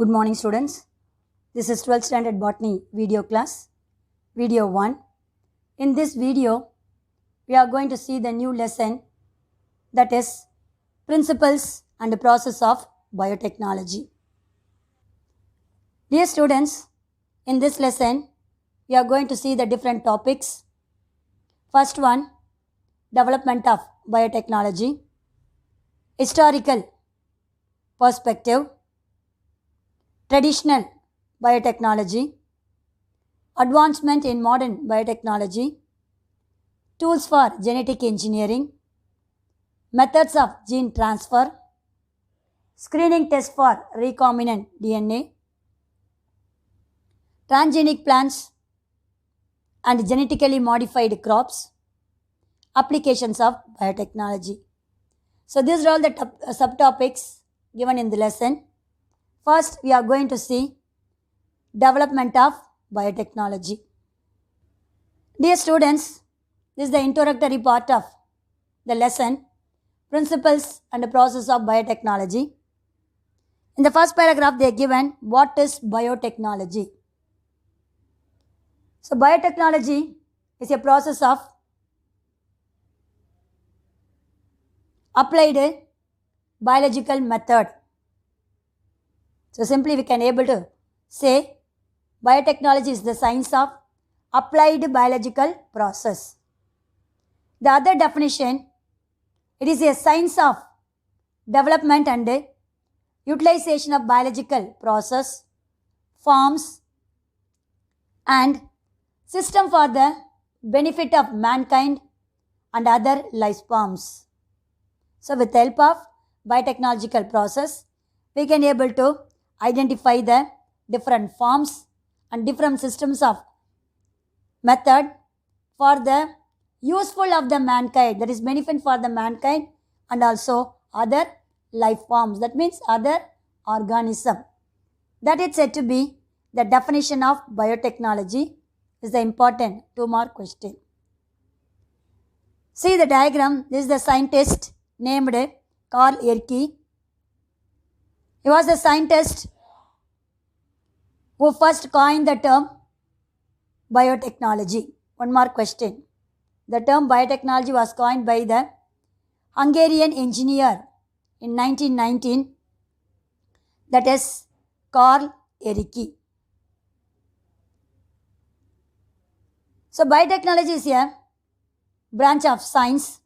Good morning, students. This is 12th standard botany video class, video 1. In this video, we are going to see the new lesson, that is principles and process of biotechnology. Dear students, in this lesson, we are going to see the different topics. First one, development of biotechnology, historical perspective, traditional biotechnology, advancement in modern biotechnology, tools for genetic engineering, methods of gene transfer, screening test for recombinant DNA, transgenic plants and genetically modified crops, applications of biotechnology. So these are all the subtopics given in the lesson. First, we are going to see development of biotechnology. Dear students, this is the introductory part of the lesson, principles and process of biotechnology. In the first paragraph, they are given what is biotechnology. So, biotechnology is a process of applied biological method. So simply we can able to say biotechnology is the science of applied biological process. The other definition, it is a science of development and utilization of biological process, forms and system for the benefit of mankind and other life forms. So with the help of biotechnological process, we can able to identify the different forms and different systems of method for the useful of the mankind, that is benefit for the mankind and also other life forms, that means other organism. That is said to be the definition of biotechnology is the important 2-mark question. See the diagram, this is the scientist named Carl Ehrke. He was the scientist who first coined the term biotechnology. 1-mark question. The term biotechnology was coined by the Hungarian engineer in 1919, that is Carl Ehrke. So biotechnology is a branch of science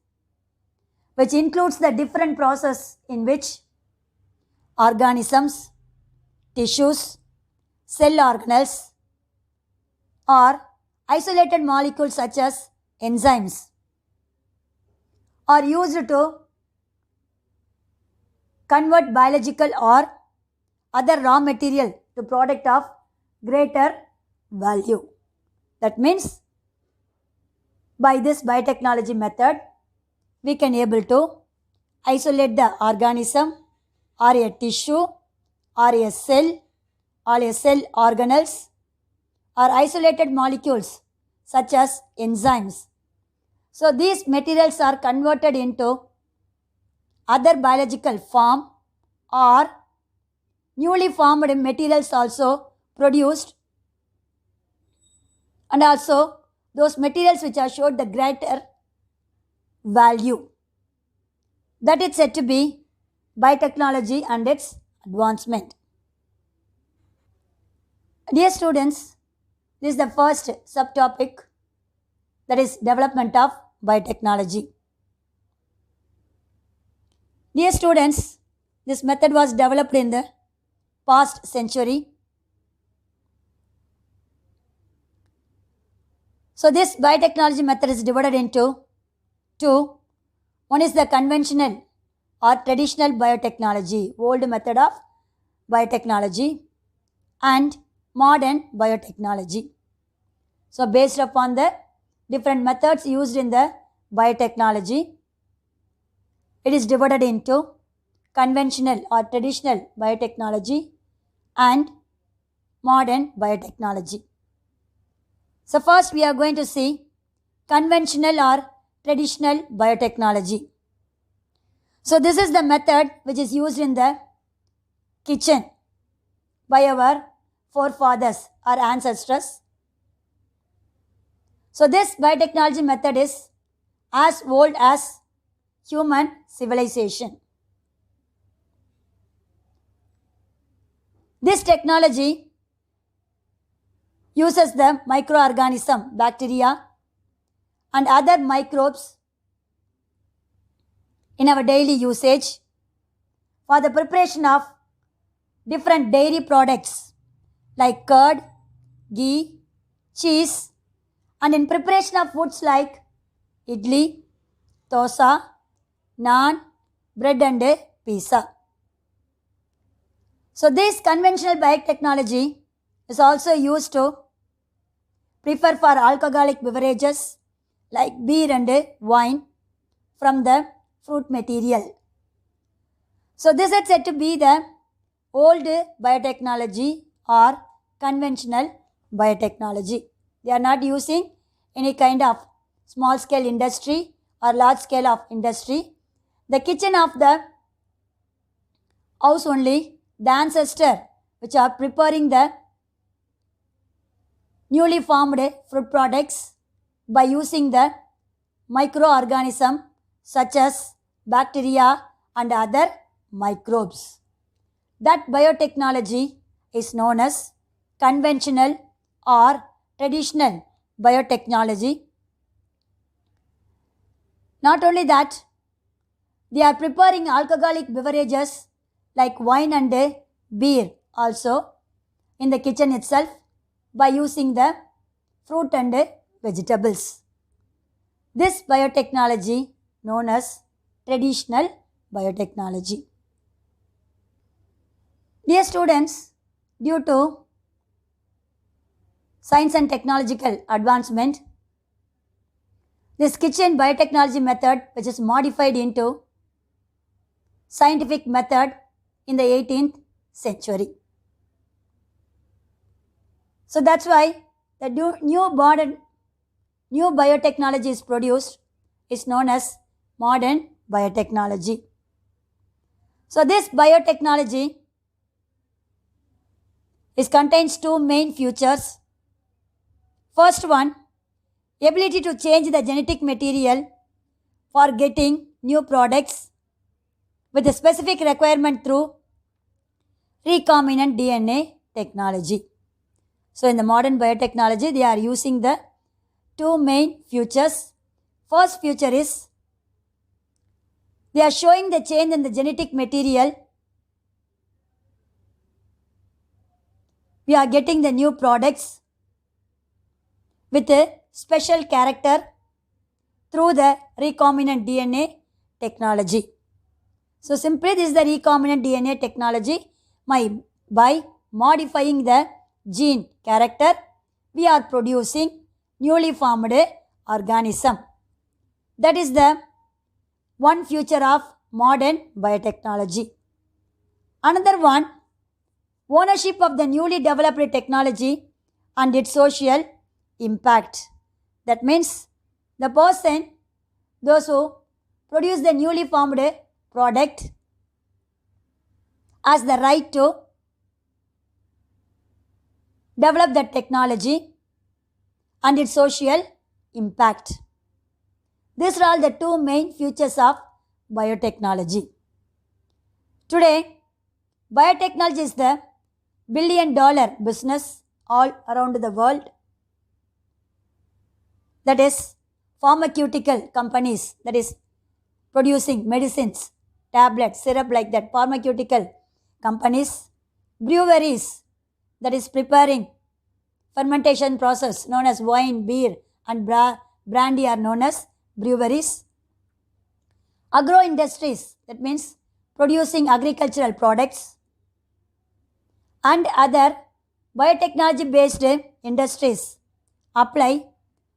which includes the different process in which organisms, tissues, cell organelles or isolated molecules such as enzymes are used to convert biological or other raw material to product of greater value. That means by this biotechnology method, we can able to isolate the organism or a tissue or a cell organelles or isolated molecules such as enzymes. So these materials are converted into other biological form or newly formed materials also produced, and also those materials which are showed the greater value. That is said to be biotechnology and its advancement. Dear students, this is the first subtopic, that is development of biotechnology. Dear students, this method was developed in the past century. So this biotechnology method is divided into two. One is the conventional or traditional biotechnology, old method of biotechnology, and modern biotechnology. So based upon the different methods used in the biotechnology, it is divided into conventional or traditional biotechnology and modern biotechnology. So first we are going to see conventional or traditional biotechnology. So this is the method which is used in the kitchen by our forefathers or ancestors. So this biotechnology method is as old as human civilization. This technology uses the microorganism, bacteria and other microbes in our daily usage for the preparation of different dairy products like curd, ghee, cheese, and in preparation of foods like idli, dosa, naan, bread and pizza. So this conventional biotechnology is also used to prepare for alcoholic beverages like beer and wine from the fruit material. So this is said to be the old biotechnology or conventional biotechnology. They are not using any kind of small scale industry or large scale of industry. The kitchen of the house only, the ancestor which are preparing the newly formed fruit products by using the microorganism such as bacteria and other microbes. That biotechnology is known as conventional or traditional biotechnology. Not only that, they are preparing alcoholic beverages like wine and beer also in the kitchen itself by using the fruit and vegetables. This biotechnology known as traditional biotechnology. Dear students, due to science and technological advancement, this kitchen biotechnology method, which is modified into scientific method in the 18th century. So that's why the new biotechnology is produced is known as modern biotechnology. So this biotechnology contains two main features. First one, ability to change the genetic material for getting new products with a specific requirement through recombinant DNA technology. So in the modern biotechnology, they are using the two main features. First feature is they are showing the change in the genetic material. We are getting the new products with a special character through the recombinant DNA technology. So simply this is the recombinant DNA technology. By modifying the gene character, we are producing newly formed organism. That is the one feature of modern biotechnology. Another one, ownership of the newly developed technology and its social impact. That means the person, those who produce the newly formed product, has the right to develop the technology and its social impact. These are all the two main features of biotechnology. Today, biotechnology is the billion-dollar business all around the world. That is, pharmaceutical companies, that is, producing medicines, tablets, syrup like that, pharmaceutical companies, breweries, that is, preparing fermentation process known as wine, beer and brandy are known as breweries. Agro industries, that means producing agricultural products, and other biotechnology based industries apply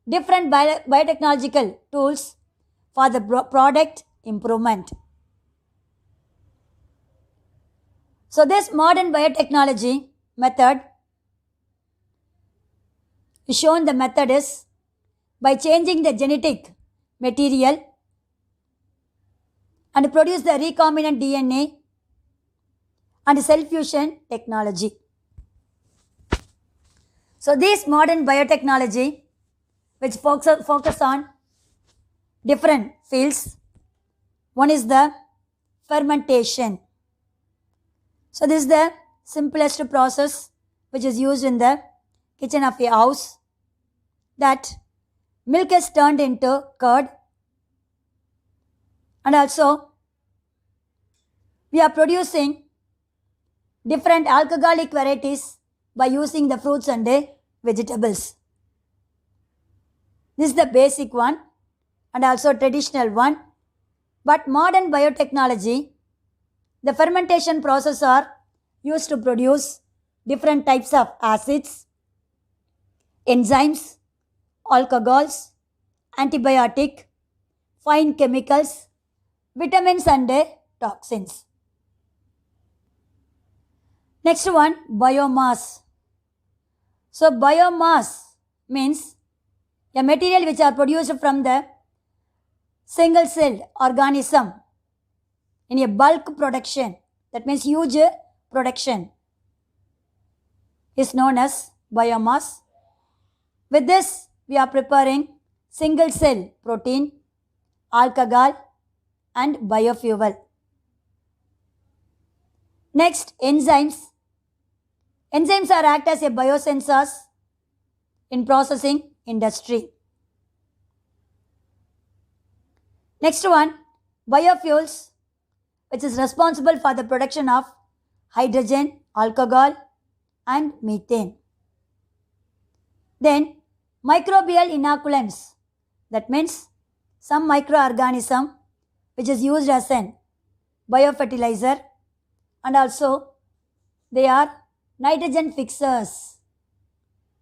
different biotechnological tools for the product improvement. So this modern biotechnology method is shown. The method is by changing the genetic material and produce the recombinant DNA and cell fusion technology. So these modern biotechnology, which focus on different fields. One is the fermentation. So this is the simplest process which is used in the kitchen of a house, that milk is turned into curd, and also we are producing different alcoholic varieties by using the fruits and vegetables. This is the basic one and also traditional one. But modern biotechnology, the fermentation process are used to produce different types of acids, enzymes, alcohols, antibiotic, fine chemicals, vitamins and toxins. Next one, biomass. So biomass means a material which are produced from the single celled organism in a bulk production, that means huge production, is known as biomass. With this we are preparing single cell protein, alcohol and biofuel. Next, enzymes. Enzymes are act as a biosensors in processing industry. Next one, biofuels, which is responsible for the production of hydrogen, alcohol and methane. Then microbial inoculants, that means some microorganism which is used as an biofertilizer, and also they are nitrogen fixers.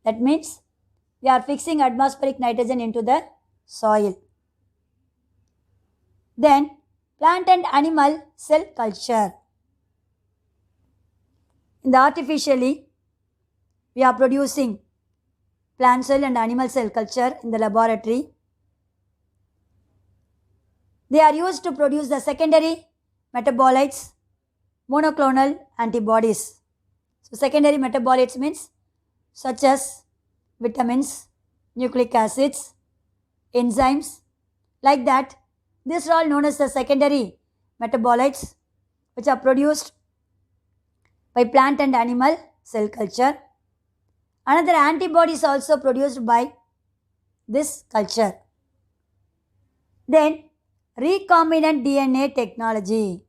That means we are fixing atmospheric nitrogen into the soil. Then plant and animal cell culture. In the artificially, we are producing plant cell and animal cell culture in the laboratory. They are used to produce the secondary metabolites, monoclonal antibodies. So secondary metabolites means such as vitamins, nucleic acids, enzymes, like that. These are all known as the secondary metabolites which are produced by plant and animal cell culture. Another antibody is also produced by this culture. Then recombinant DNA technology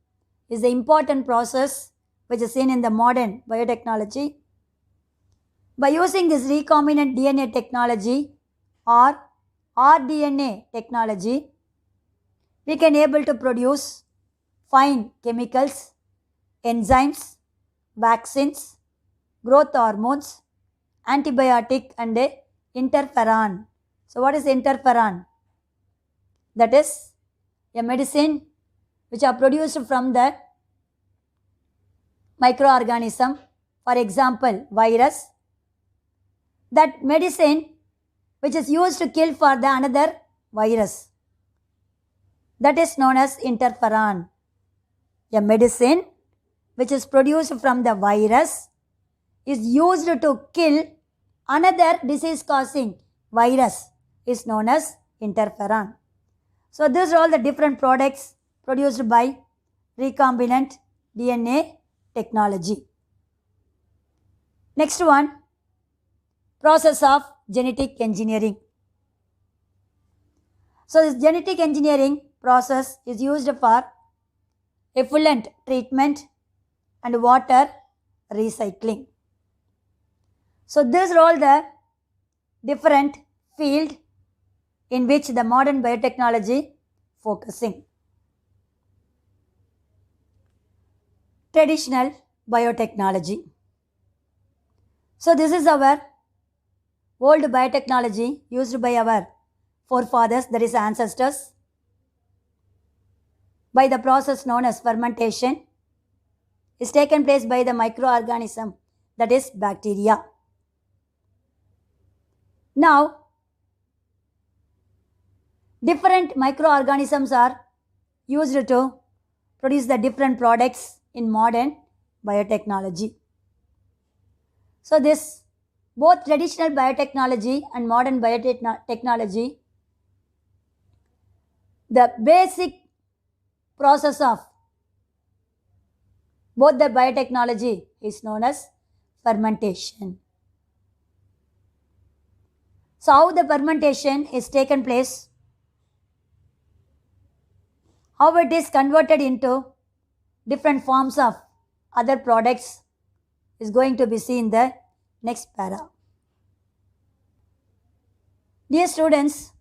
is the important process which is seen in the modern biotechnology. By using this recombinant DNA technology or rDNA technology, we can able to produce fine chemicals, enzymes, vaccines, growth hormones, antibiotic and interferon. So what is interferon? That is a medicine which are produced from the microorganism, for example virus. That medicine which is used to kill for the another virus, that is known as interferon. A medicine which is produced from the virus is used to kill another disease causing virus, is known as interferon. So these are all the different products produced by recombinant DNA technology. Next one, process of genetic engineering. So this genetic engineering process is used for effluent treatment and water recycling. So these are all the different field in which the modern biotechnology focusing. Traditional biotechnology. So this is our old biotechnology used by our forefathers, that is ancestors, by the process known as fermentation, is taken place by the microorganism, that is bacteria. Now, different microorganisms are used to produce the different products in modern biotechnology. So this Both traditional biotechnology and modern biotechnology, the basic process of both the biotechnology is known as fermentation. So how the fermentation is taken place, how it is converted into different forms of other products is going to be seen in the next para. Dear students,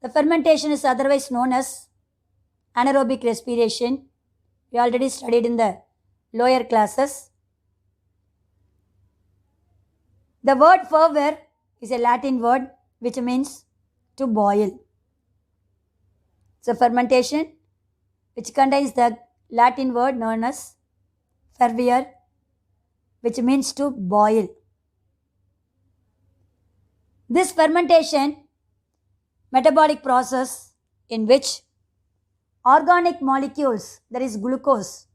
the fermentation is otherwise known as anaerobic respiration. We already studied in the lower classes. The word fervor is a Latin word which means to boil. So fermentation, which contains the Latin word known as fervere, which means to boil. This fermentation, metabolic process in which organic molecules, that is glucose,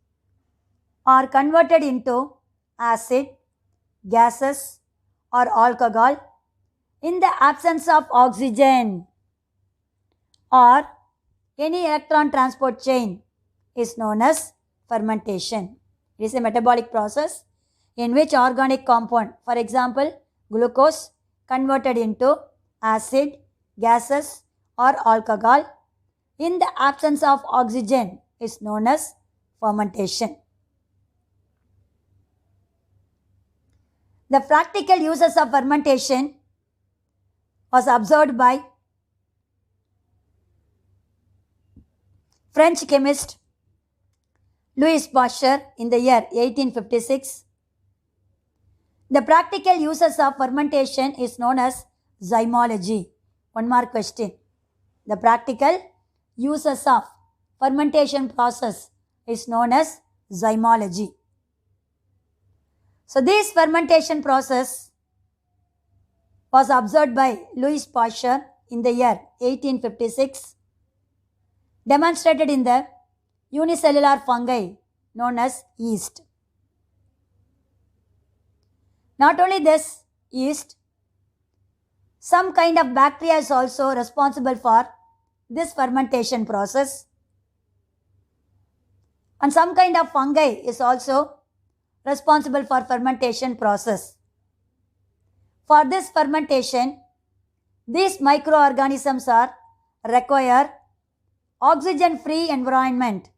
are converted into acid, gases or alcohol in the absence of oxygen or any electron transport chain is known as fermentation. It is a metabolic process in which organic compound, for example, glucose, converted into acid, gases or alcohol in the absence of oxygen is known as fermentation. The practical uses of fermentation was observed by French chemist Louis Pasteur in the year 1856. The practical uses of fermentation is known as zymology. One more question. The practical uses of fermentation process is known as zymology. So this fermentation process was observed by Louis Pasteur in the year 1856, demonstrated in the unicellular fungi known as yeast. Not only this yeast, some kind of bacteria is also responsible for this fermentation process, and some kind of fungi is also responsible for fermentation process. For this fermentation, these microorganisms require oxygen-free environment.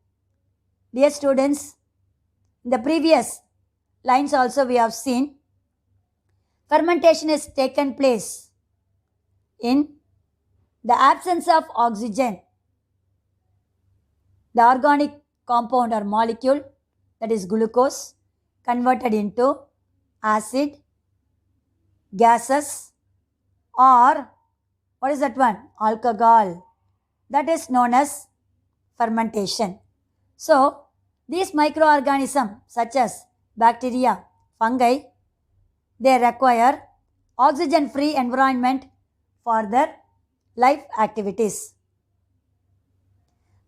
Dear students, in the previous lines also we have seen fermentation is taken place in the absence of oxygen. The organic compound or molecule, that is glucose, converted into acid, gases or what is that one? Alcohol. That is known as fermentation. So these microorganisms such as bacteria, fungi, they require oxygen-free environment for their life activities.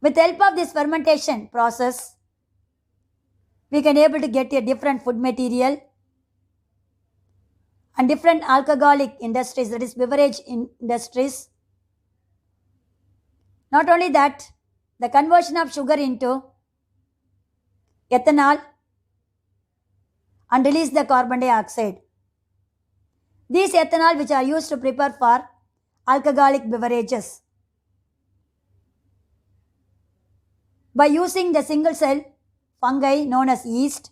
With the help of this fermentation process, we can able to get a different food material and different alcoholic industries, that is beverage industries. Not only that, the conversion of sugar into ethanol and release the carbon dioxide. These ethanol which are used to prepare for alcoholic beverages. By using the single cell fungi known as yeast,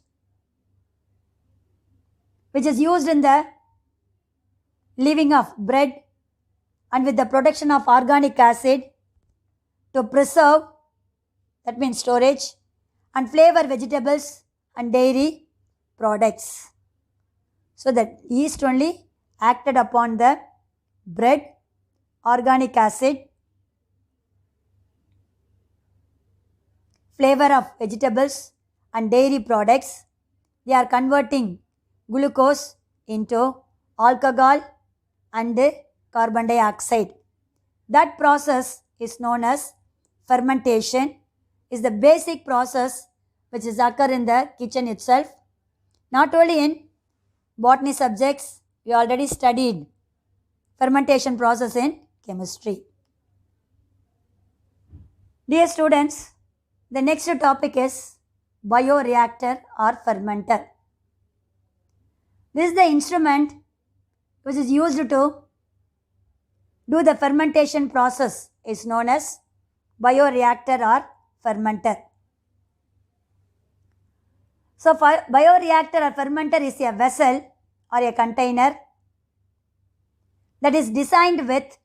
which is used in the leaving of bread and with the production of organic acid to preserve, that means storage, and flavor vegetables and dairy products. So that yeast only acted upon the bread, organic acid, flavor of vegetables and dairy products. They are converting glucose into alcohol and carbon dioxide. That process is known as fermentation, is the basic process which is occur in the kitchen itself. Not only in botany subjects, We already studied fermentation process in chemistry. Dear students, the next topic is bioreactor or fermenter. This is the instrument which is used to do the fermentation process, is known as bioreactor or fermenter. So bioreactor or fermenter is a vessel or a container that is designed with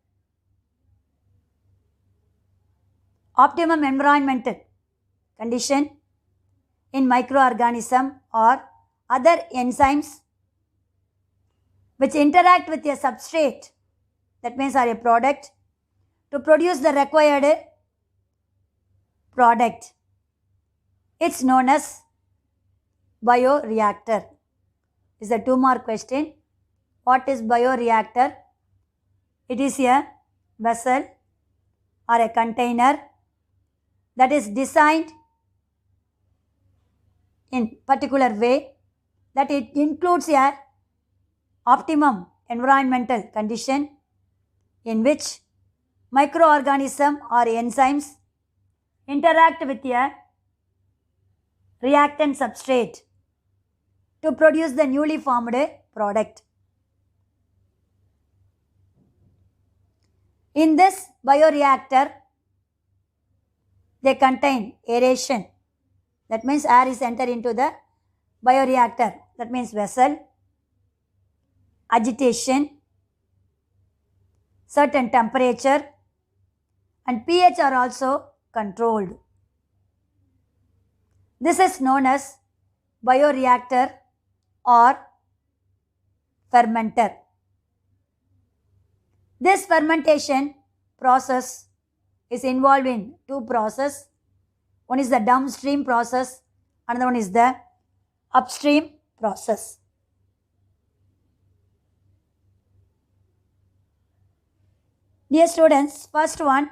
optimum environmental condition in microorganism or other enzymes which interact with a substrate, that means are a product, to produce the required product. It's known as bioreactor. Is a 2-mark question. What is bioreactor? It is a vessel or a container that is designed in particular way that it includes a optimum environmental condition in which microorganism or enzymes interact with a reactant substrate to produce the newly formed product. In this bioreactor, they contain aeration. That means air is entered into the bioreactor. That means vessel, agitation, certain temperature, and pH are also controlled. This is known as bioreactor or fermenter. This fermentation process is involved in 2 processes. One is the downstream process, another one is the upstream process. Dear students, first one,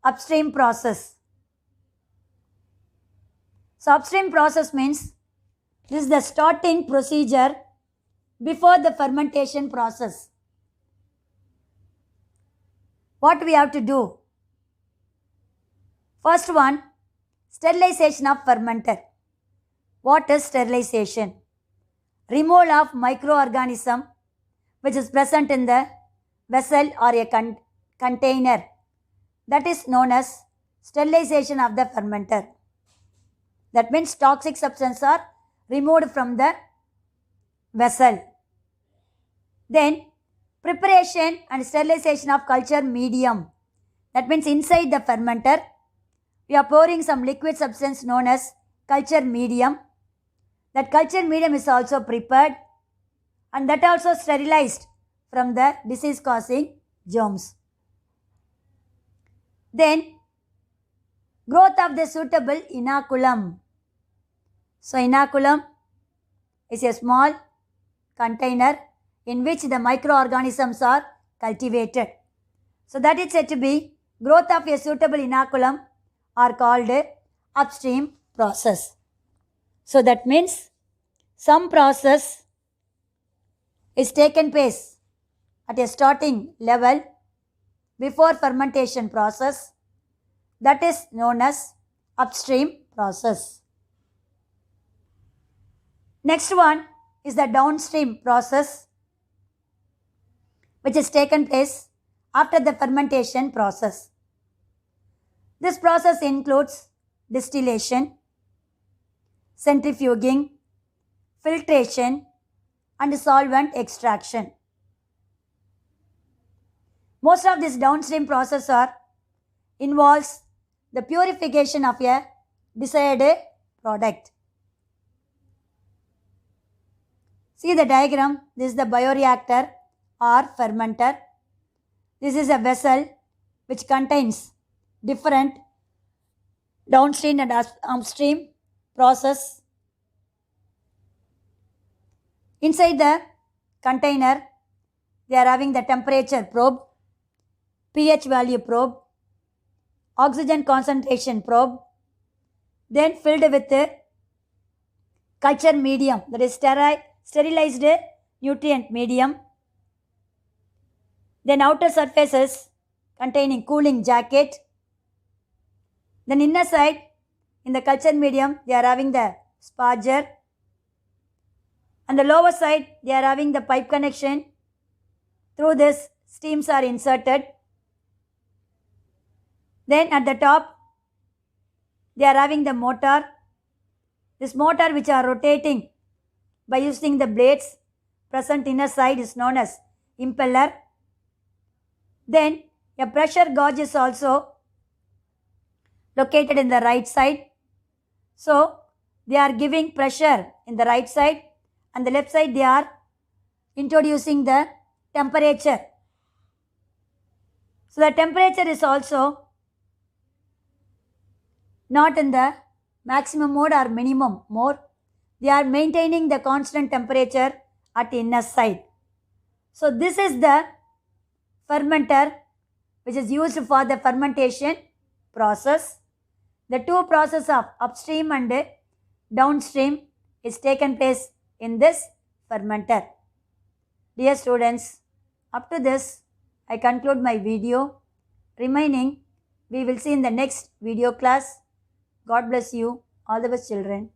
upstream process. So upstream process means this is the starting procedure before the fermentation process. What we have to do? First one, sterilization of fermenter. What is sterilization? Removal of microorganism which is present in the vessel or a container. That is known as sterilization of the fermenter. That means toxic substances are removed from the vessel. Then preparation and sterilization of culture medium. That means inside the fermenter, we are pouring some liquid substance known as culture medium. That culture medium is also prepared and that also sterilized from the disease causing germs. Then growth of the suitable inoculum. So inoculum is a small container in which the microorganisms are cultivated. So that is said to be growth of a suitable inoculum are called upstream process. So that means some process is taken place at a starting level before fermentation process. That is known as upstream process. Next one is the downstream process which is taken place after the fermentation process. This process includes distillation, centrifuging, filtration, and solvent extraction. Most of this downstream process involves the purification of a desired product. See the diagram. This is the bioreactor or fermenter. This is a vessel which contains different downstream and upstream process. Inside the container, they are having the temperature probe, pH value probe, oxygen concentration probe, then filled with the culture medium, that is sterilized nutrient medium, Then outer surfaces containing cooling jacket. Then inner side, in the culture medium, they are having the sparger. On the lower side, they are having the pipe connection. Through this, steams are inserted. Then at the top, they are having the motor. This motor which are rotating by using the blades present inner side is known as impeller. Then a pressure gauge is also located in the right side. So they are giving pressure in the right side, and the left side they are introducing the temperature. So the temperature is also not in the maximum mode or minimum mode. They are maintaining the constant temperature at the inner side. So this is the fermenter which is used for the fermentation process. The two process of upstream and downstream is taken place in this fermenter. Dear students, up to this I conclude my video. Remaining we will see in the next video class. God bless you. All the best, children.